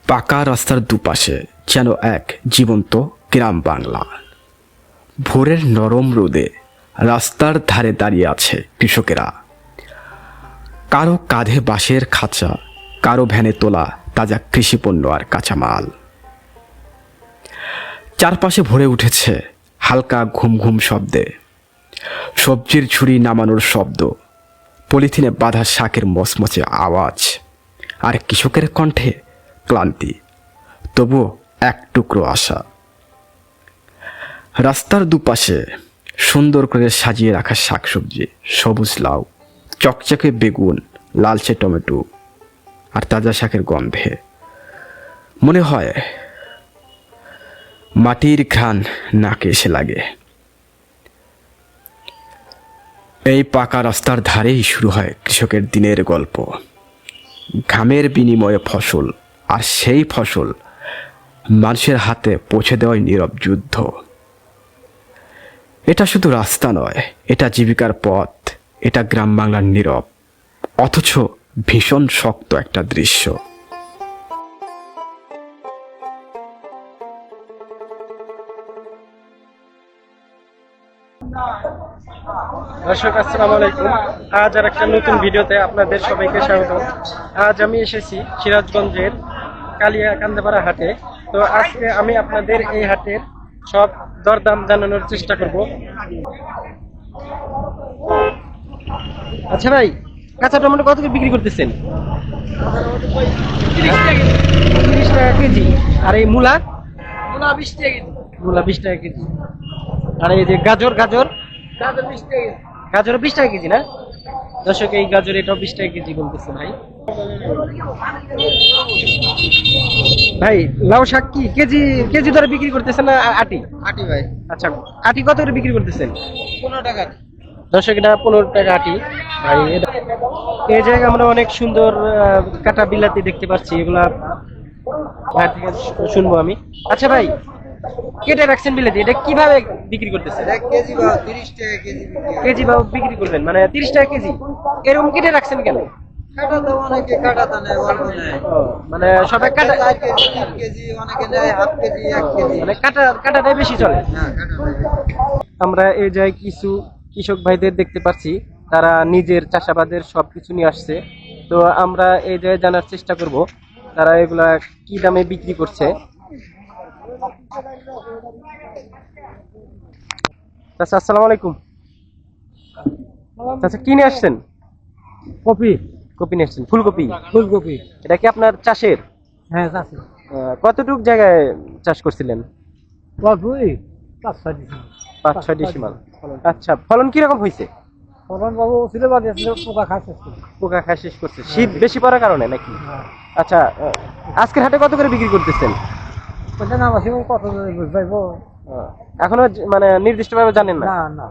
পাকা রাস্তার দুপাশে যেন এক জীবন্ত গ্রাম বাংলা। ভোরের নরম রোদে রাস্তার ধারে দাঁড়িয়ে আছে কৃষকেরা। কারো কাঁধে বাঁশের খাঁচা, কারো ভ্যানে তোলা তাজা কৃষিপণ্য আর কাঁচামাল। চারপাশে ভরে উঠেছে হালকা ঘুম ঘুম শব্দে, সবজির ঝুড়ি নামানোর শব্দ, পলিথিনে বাঁধা শাকের মচমচে আওয়াজ, আর কৃষকের কণ্ঠে ক্লান্তি, তবুও এক টুকরো আশা। রাস্তার দুপাশে সুন্দর করে সাজিয়ে রাখা শাকসবজি, সবুজ লাউ, চকচকে বেগুন, লালচে টমেটো আর তাজা শাকের গন্ধে মনে হয় মাটির ঘ্রাণ নাকে এসে লাগে। এই পাকা রাস্তার ধারেই শুরু হয় কৃষকের দিনের গল্প। ঘামের বিনিময়ে ফসল, আর সেই ফসল মানুষের হাতে পৌঁছে দেওয়াই নীরব যুদ্ধ। এটা শুধু রাস্তা নয়, এটা জীবিকার পথ, এটা গ্রাম বাংলার নীরব অথচ ভীষণ শক্ত একটা দৃশ্য। দর্শক আসসালামু আলাইকুম। আজ আর একটা নতুন ভিডিওতে আপনাদের সবাইকে স্বাগত। আজ আমি এসেছি সিরাজগঞ্জের কালিয়াকান্দাপাড়া হাটে। তো আজকে আমি আপনাদের এই হাটের সব দরদাম জানানোর চেষ্টা করব। আচ্ছা ভাই, কাঁচা টমেটো কত করে বিক্রি করতেছেন? 30 টাকা কেজি। আর এই মূলা? মূলা 20 টাকা কেজি। মূলা 20 টাকা কেজি। আর এই যে গাজর, গাজর 20 টাকা কেজি। গাজর 20 টাকা কেজি না? দর্শক, এই গাজর এটাও 20 টাকা কেজি বলতেছে ভাই। ভাই, লাউ শাক কি কেজি কেজি ধরে বিক্রি করতেছেন না আটি? আটি ভাই। আচ্ছা, আটি কত করে বিক্রি করতেছেন? 15 টাকা। দর্শক, এটা 15 টাকা আটি ভাই। এই জায়গায় আমরা অনেক সুন্দর কাটা বিলাতি দেখতে পাচ্ছি, এগুলা ভাই থেকে শুনবো আমি। আচ্ছা ভাই, কেটে রাখছেন বিলাতি, এটা কিভাবে বিক্রি করতেছেন? এক কেজি বা 30 টাকা কেজি বিক্রি হয়। কেজি ভাবে বিক্রি করবেন, মানে 30 টাকা কেজি। এরকম কেটে রাখছেন কেন? কাটা তো অনেকে কাটাতা নেয়, অল্প নেয়। ও, মানে সবাই কাটা, 4 কেজি 3 কেজি অনেকে নেয়, হাফ কেজি 1 কেজি। মানে কাটাটাই বেশি চলে। হ্যাঁ, কাটা নেয়। আমরা এই জায়গায় কিছু কৃষক ভাইদের দেখতে পাচ্ছি, তারা নিজের চাষাবাদের সবকিছু নিয়ে আসছে। তো আমরা এই জায়গায় জানার চেষ্টা করব তারা এগুলা কি দামে বিক্রি করছে। আচ্ছা, আসসালামু আলাইকুম। আচ্ছা, কি নিয়ে আসছেন? কপি। কপি নিয়ে আসছেন? ফুলকপি? ফুলকপি। এটা কি আপনার চাষের? হ্যাঁ, আছে। কতটুক জায়গায় চাষ করছিলেন? অল্পই 5-6 দিছি। 5-6 ডিসিমাল। আচ্ছা, ফলন কিরকম হয়েছে? ফলন বাবু ছিল বাদে ছিল, পোকা খাচ্ছে। পোকা খায় শেষ করছে, শীত বেশি পড়ার কারণে নাকি? হ্যাঁ। আচ্ছা, আজকের হাটে কত করে বিক্রি করতেছেন? ওটা নাম আছে কত বুঝবাইবো? এখনো মানে নির্দিষ্ট ভাবে জানেন না? না না।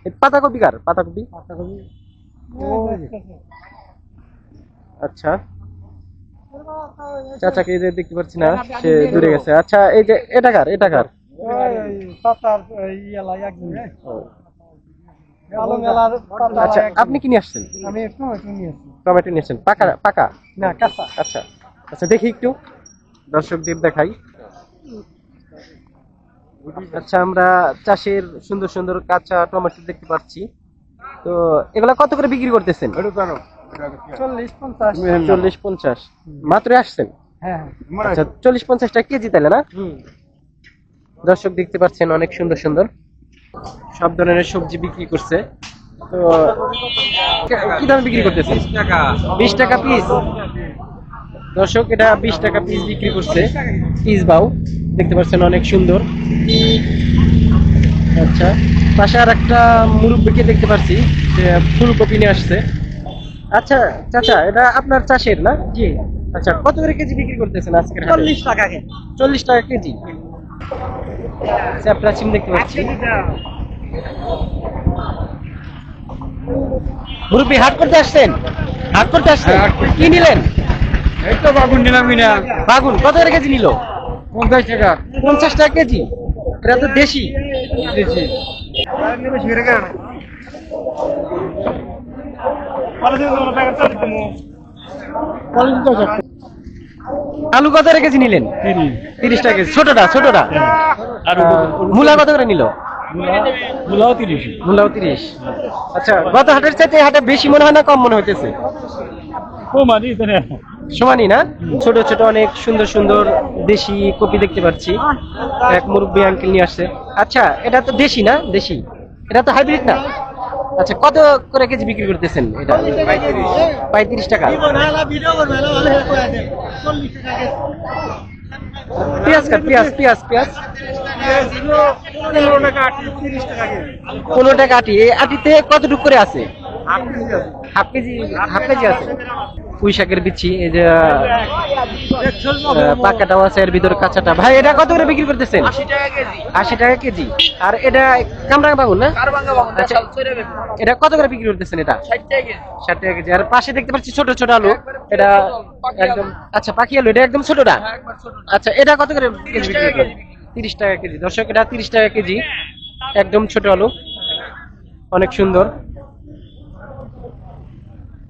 এই পাতাকপি কার? পাতাকপি? পাতাকপি। আচ্ছা, চাচাকে এই যে দেখতে পাচ্ছি না, সে দূরে গেছে। আচ্ছা, এই যে এটা কার? এটা কার? পাতার ইয়ালা একদম। আলো মেলার পাতা। আচ্ছা, আপনি কি নিয়ে আসছেন? আমি টমেটো নিয়েছি। টমেটো নিয়েছেন? পাকা? পাকা না, কাঁচা। আচ্ছা আচ্ছা, দেখি একটু দর্শকদের দেখাই। আচ্ছা, আমরা চাষের সুন্দর সুন্দর কাঁচা টমেটো দেখতে পাচ্ছি। তো এগুলা কত করে বিক্রি করতেছেন? 40-50। 40-50 মাত্র আসছেন? হ্যাঁ। আচ্ছা, 40-50 টাকা কেজি তাহলে না? দর্শক দেখতে পাচ্ছেন অনেক সুন্দর সুন্দর সব ধরনের সবজি বিক্রি করছে। তো কি দামে বিক্রি করতেছে? 20 টাকা পিস। দর্শক, এটা 20 টাকা পিস বিক্রি করছে। পিস বাউ দেখতে পাচ্ছেন অনেক সুন্দর। আচ্ছা, পাশে আর একটা মুরব্বিকে দেখতে পাচ্ছি, সে ফুলকপি নিয়ে আসছে। আচ্ছা চাচা, এটা আপনার চাষের না? জি। আচ্ছা, কত করে কেজি বিক্রি করতেছেন আজকের হাটে? 40 টাকা কেজি। 40 টাকা কেজি। চ্যাপটা সিম দেখতে পাচ্ছি। মুরব্বি, হাট করতে আসছেন? হাট করতে আসছেন? কি নিলেন? এই তো বাগুন নিলাম কিনা। বাগুন কত করে কেজি নিল? 50 টাকা। 50 টাকা কেজি। এটা তো দেশি। দিয়েছি। বেশি করে কেন? পরে দিন টাকা চাই তুমি। পরে দিন টাকা। আলু কত করে কেজি নিলেন? 30 টাকা কেজি। ছোটটা ছোটটা। আর মূলা কত করে নিল? মূলাও 30। মূলাও 30। আচ্ছা, গত হাটের চাইতে এই হাটে বেশি মনে হয় না কম মনে হইতেছে? ও মানি তাহলে সমানই না? ছোট ছোট অনেক সুন্দর সুন্দর দেশি কপি দেখতে পাচ্ছি, এক মুরব্বী আঙ্কেল নিয়ে আসছে। আচ্ছা, এটা তো দেশি না? দেশি, এটা তো হাইব্রিড না? আচ্ছা, কত করে কেজি বিক্রি করতেছেন এটা? 35 টাকা। পেঁয়াজ কাট, পেঁয়াজ পেঁয়াজ পেঁয়াজ 15 টাকা 30 টাকা কেজি। 15 টাকা আটি। এই আটিতে কতটুকু করে আছে? হাফ কেজি, হাফ কেজি আছে। পুঁই শাকের বিচি, এই যে পাকাটাও আছে, এর ভিতরে কাঁচাটা। ভাই এটা কত করে বিক্রি করতেছেন? 80 টাকা কেজি। আর এটা কামরাঙ্গা বাগুন না? আচ্ছা, এটা কত করে বিক্রি করতেছেন? এটা 60 টাকা কেজি। আর পাশে দেখতে পাচ্ছি ছোট ছোট আলু, এটা একদম, আচ্ছা পাখি আলু, এটা একদম ছোটটা। আচ্ছা, এটা কত করে কেজি বিক্রি করেন? 30 টাকা কেজি। দর্শক, এটা 30 টাকা কেজি, একদম ছোট আলু, অনেক সুন্দর।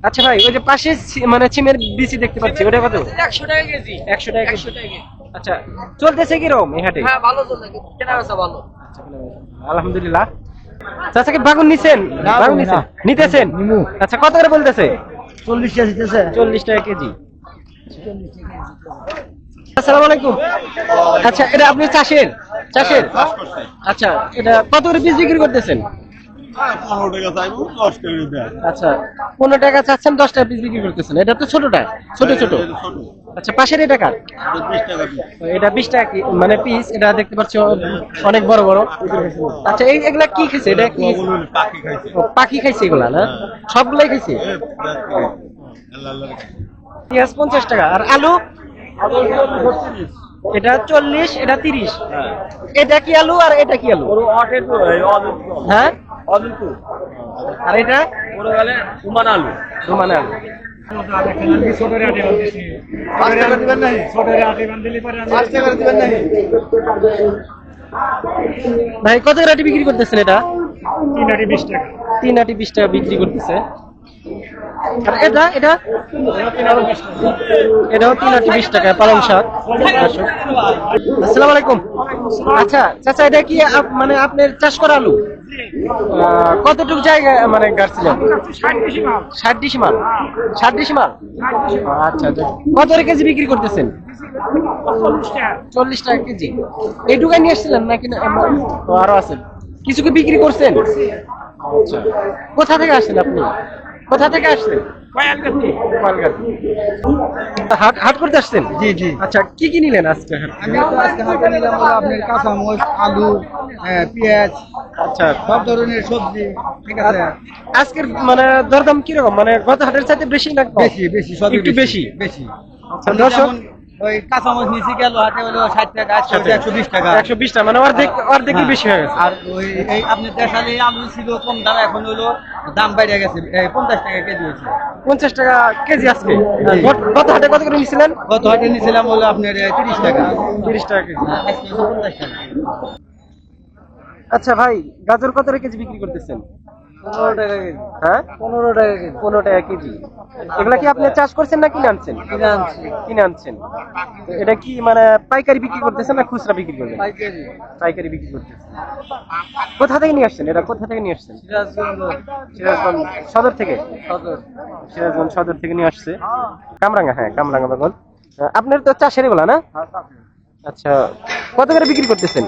আচ্ছা ভাই, ওই যে পাশে মানে সিমের বিচি দেখতে পাচ্ছি, ওটা কত? 100 টাকা কেজি। 100 টাকা কেজি। 100 টাকা কেজি। আচ্ছা, চলতেছে কিরকম এই হাটে? হ্যাঁ, ভালো চলে, কেনা বেচা ভালো। আলহামদুলিল্লাহ। চাচা কি বাগুন নিছেন? বাগুন নিছেন, নিতেছেন? আচ্ছা, কত করে বলতেছে? 40 টাকা দিতেছে। 40 টাকা কেজি। আসসালামু আলাইকুম। আচ্ছা, এটা আপনি চাষের? চাষের। আচ্ছা, এটা কত করে পিস বিক্রি করতেছেন? 15 টাকা চাইবো 10 টাকা দেয়। আচ্ছা, 15 টাকা চাচ্ছেন, 10 টাকা পিস বিক্রি করতেছেন। এটা তো ছোটটা, ছোট ছোট। আচ্ছা, পাশের এটা কার? 20 টাকা পিস। এটা 20 টাকা মানে পিস। এটা দেখতে পাচ্ছি অনেক বড় বড়। আচ্ছা, এগুলা কি খাইছে? এটা কি পাখি খাইছে। ও, পাখি খাইছে এগুলা না? সবগুলাই খাইছে। পেঁয়াজ 50 টাকা। আর আলু? এটা 40, এটা 30। এটা কি আলু আর এটা কি আলু? হ্যাঁ, আর এটা উমান আলু। রোমান আলু। ভাই কত করে আটি বিক্রি করতেছেন এটা? 3 আটি 20 টাকা। 3 আটি 20 টাকা বিক্রি করতেছে। আর এটা এটা এটাও 3 আটি 20 টাকা, পালং শাক। আসসালামু আলাইকুম। আচ্ছা চাচা, এটা কি মানে আপনার চাষ করা আলু? কতটুকু জায়গা মানে গাড়ছিলেন? 60 ডিসিমাল। 60 ডিসিমাল। আচ্ছা আচ্ছা, কত করে কেজি বিক্রি করতেছেন? 40 টাকা কেজি। এই দোকানে নিয়ে আসছিলেন নাকি না? ও, আরো আছে কিছু কি বিক্রি করছেন? আচ্ছা, কোথা থেকে আসছেন আপনি? কোথা থেকে আসছেন? হাট হাট করতে আসছেন? জি জি। আচ্ছা, কি কি নিলেন আজকে হাট? আমি তো আজকে হাতে নিলাম হলো আপনার কাঁচামরিচ, আলু, পেঁয়াজ, আচ্ছা, সব ধরনের সবজি। ঠিক আছে। আজকের মানে দরদাম কিরকম? মানে গত হাটের চাইতে বেশি না কম? বেশি বেশি সব একটু বেশি। বেশি। আচ্ছা, দর্শক, যেমন ওই কাঁচামরিচ নিচে গেল হাটে হলো 60 টাকা, আজকে হচ্ছে 120 টাকা। 120 টাকা, মানে অর্ধেক বেশি হয়ে গেছে। আর ওই এই আপনার দেশালি আলু ছিল কম দাম, এখন হলো দাম বাইরে গেছে, 50 টাকা কেজি হয়েছে। 50 টাকা কেজি আজকে। গত হাটে কত করে নিয়েছিলেন? গত হাটে নিয়েছিলাম হলো আপনার 30 টাকা। 30 টাকা কেজি। আজকে হলো 50 টাকা। আচ্ছা ভাই, গাজর কত করে কেজি বিক্রি করতেছেন? 15 টাকা কেজি। হ্যাঁ, 15 টাকা কেজি। 15 টাকা কেজি। এগুলা কি আপনি চাষ করছেন না কিনে আনছেন? কিনে আনছি। কিনে আনছেন। তো এটা কি মানে পাইকারি বিক্রি করতেছেন না খুচরা বিক্রি করবেন? পাইকারি। পাইকারি বিক্রি করতেছেন। কোথা থেকে নিয়ে আসছেন? এটা কোথা থেকে নিয়ে আসছেন? সিরাজগঞ্জ সিরাজগঞ্জ সদর থেকে। সদর। সিরাজগঞ্জ সদর থেকে নিয়ে আসছে। কামরাঙ্গা, হ্যাঁ কামরাঙ্গা বাগান। আপনার তো চাষের এগুলা না? আচ্ছা, কত করে বিক্রি করতেছেন?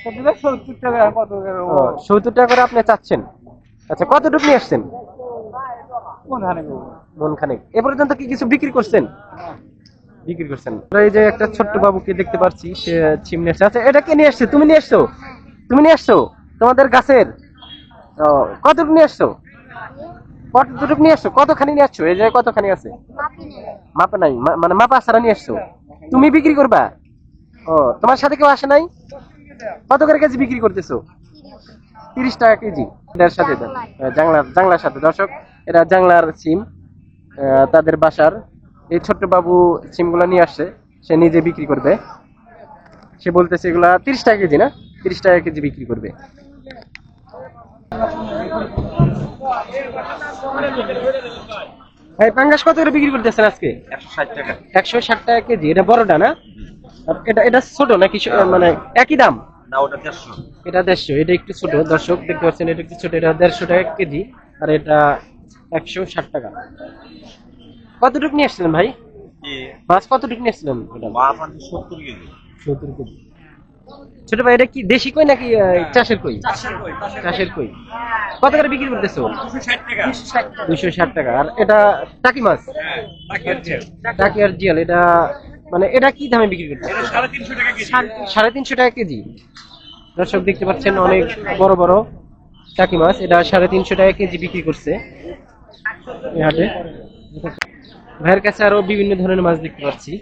70 টাকা কত করে? 70 টাকা করে আপনি চাচ্ছেন। আচ্ছা, কতটুকু নিয়ে আসছেন? মন খানেক। এ পর্যন্ত কি কিছু বিক্রি করছেন? বিক্রি করছেন। এই যে একটা ছোট্ট বাবুকে দেখতে পাচ্ছি, সে ছিম নিয়ে আসছে। আচ্ছা, এটা কে নিয়ে আসছে? তুমি নিয়ে আসছো? তুমি নিয়ে আসছো তোমাদের গাছের? কতটুকু নিয়ে আসছো? কতটুকু নিয়ে আসছো? কতখানি নিয়ে আসছো? এই যে কতখানি আছে? মাপা নাই, মানে মাপা ছাড়া নিয়ে আসছো। তুমি বিক্রি করবা? ও, তোমার সাথে কেউ আসে নাই? কত করে কেজি বিক্রি করতেছো? 30 টাকা কেজি। এটার সাথে জাংলার সাথে। দর্শক, এটা জাংলার সিম, তাদের বাসার। এই ছোট্ট বাবু সিমগুলো নিয়ে আসছে, সে নিজে বিক্রি করবে। সে বলতেছে এগুলা 30 টাকা কেজি না? 30 টাকা কেজি বিক্রি করবে। ভাই পাঙ্গাস কত করে বিক্রি করতেছেন আজকে? 160 টাকা। 160 টাকা কেজি। এটা বড়টা না? আর এটা ছোট নাকি মানে একই দাম? না ওটা 150। এটা 150, এটা একটু ছোট। দর্শক দেখতে পাচ্ছেন এটা একটু ছোট, এটা 150 টাকা কেজি আর এটা 160 টাকা। কতটুকু নিয়ে আসছিলেন ভাই? কি মাছ কতটুকু নিয়ে আসছিলেন? ওটা মাছ আছে 70 কেজি। 70 কেজি। ছোট ভাই এটা কি দেশি কই নাকি চাষের কই? চাষের কই। কত করে বিক্রি করতেছো? 260 টাকা। আর এটা টাকি মাছ? টাকি আর জিয়াল। এটা মানে এটা কি দামে বিক্রি করতেছো? 350 টাকা কেজি। 350 টাকা কেজি। দর্শক দেখতে পাচ্ছেন অনেক বড় বড় টাকি মাছ। এটা 350 টাকা কেজি বিক্রি করছে এই হাটে। ভাইয়ের কাছে আরো বিভিন্ন ধরনের মাছ দেখতে পাচ্ছি।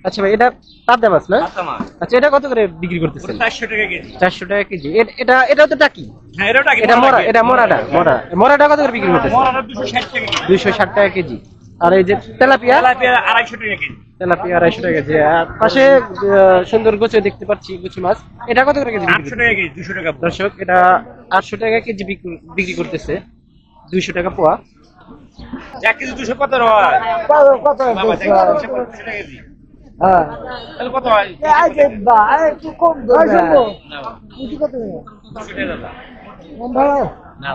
আচ্ছা ভাই, এটা পাবদা মাছ না? আচ্ছা মাছ। আচ্ছা, এটা কত করে বিক্রি করতেছেন? 400 টাকা কেজি। 400 টাকা কেজি। এটাও তো টাকি? হ্যাঁ এটাও টাকা। এটা মরাটা কত করে বিক্রি করতেছেন? মরাটা 260 টাকা কেজি। 260 টাকা কেজি। আর এই যে তেলাপিয়া? তেলাপিয়া 250 টাকা কেজি। তেলাপিয়া 250 টাকা কেজি। আর পাশে সুন্দর গোছে দেখতে পাচ্ছি গুছি মাছ। এটা কত করে কেজি? 800 টাকা কেজি, 200 টাকা। দর্শক এটা 800 টাকা কেজি বিক্রি করতেছে, 200 টাকা পোয়া। 1 কেজি 215 হয়। কত বাবা 250 টাকা কেজি। হ্যাঁ তাহলে কত হয়? আজকে বা একটু কম দাও শুনবো বুঝি কত 200 টাকা দাদা। কম ভালো না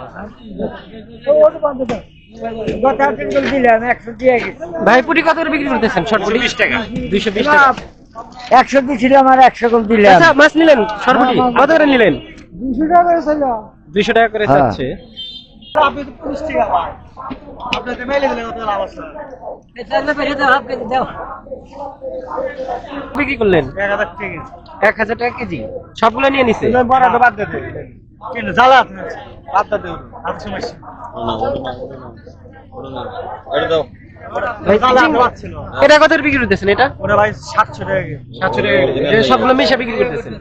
তো ওটা বন্ধ দাও গত দিন বল দিলাম 100 দিয়ে গেছে ভাই পুরি কত করে বিক্রি করতেছেন? শর্টপুরি 220 টাকা। 220 টাকা। 100 দিছিলাম আর 100 কম দিলাম আচ্ছা, মাছ নিলেন শর্টপুরি কত করে নিলেন? 200 টাকা করে ছিল 200 টাকা করে হ্যাঁ। যাচ্ছে। আপনি তো 30 টাকা পান। আপনাকে মেলে দিলে কত লাভ আছে? বিক্রি করলেন 1000 টাকা কেজি। 1000 টাকা কেজি। সবগুলো নিয়ে নিছে? বড়টা বাদ দে। কেন জ্বালা আপনি? বাদ দে দেও। আর সমস্যা। এটা দাও। ভাই, জ্বালা চিচিং- পাচ্ছিল। এটা কত করে বিক্রি করতেছেন? এটা ওটা ভাই 700 টাকা কেজি। 700 টাকা কেজি। সবগুলো মিশে বিক্রি করতেছেন?